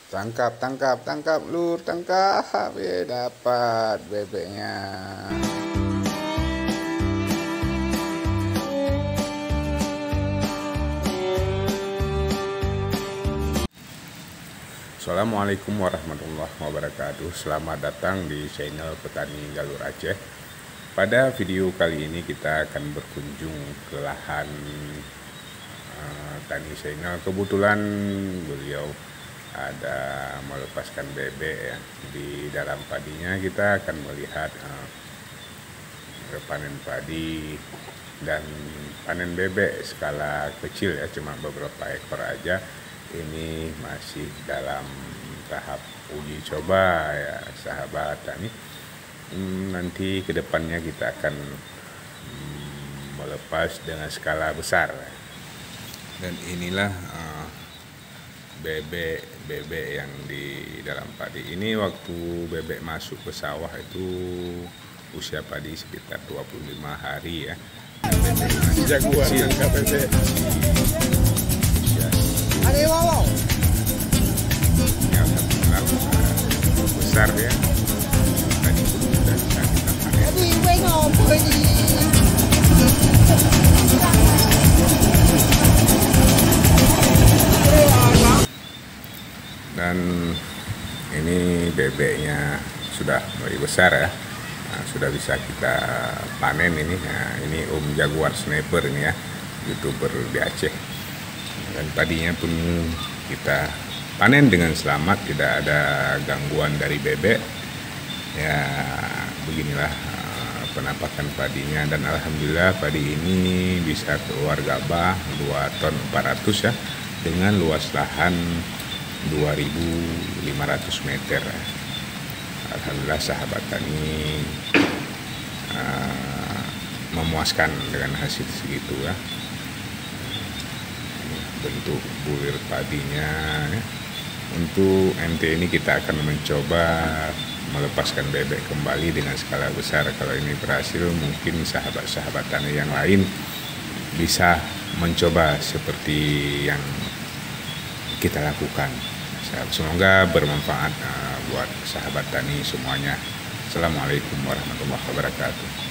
Tangkap, tangkap, tangkap, lur, tangkap. Dapat bebeknya. Assalamualaikum warahmatullahi wabarakatuh. Selamat datang di channel Petani Galur Aceh. Pada video kali ini kita akan berkunjung ke lahan Tani Zainal. Kebetulan beliau ada melepaskan bebek ya. Di dalam padinya kita akan melihat panen padi dan panen bebek skala kecil ya, cuma beberapa ekor aja. Ini masih dalam tahap uji coba ya sahabat tani. Nanti kedepannya kita akan melepas dengan skala besar. Dan inilah bebek yang di dalam padi. Ini waktu bebek masuk ke sawah itu usia padi sekitar 25 hari ya. Jaguar angkat bebek. Alhamdulillah besar ya. Tadi pun sudah bisa kita panen. Dan ini bebeknya sudah mulai besar ya. Nah, sudah bisa kita panen ini. Nah, ini Om Jaguar Sniper ini ya, YouTuber di Aceh. Dan padinya pun kita panen dengan selamat, tidak ada gangguan dari bebek. Ya, beginilah penampakan padinya, dan alhamdulillah padi ini bisa keluar gabah 2 ton 400 ya, dengan luas lahan 2.500 meter. Alhamdulillah sahabat tani memuaskan dengan hasil segitu ya. Bentuk bulir padinya ya. Untuk MT ini kita akan mencoba melepaskan bebek kembali dengan skala besar. Kalau ini berhasil, mungkin sahabat-sahabat tani yang lain bisa mencoba seperti yang kita lakukan. Semoga bermanfaat buat sahabat tani semuanya. Assalamualaikum warahmatullahi wabarakatuh.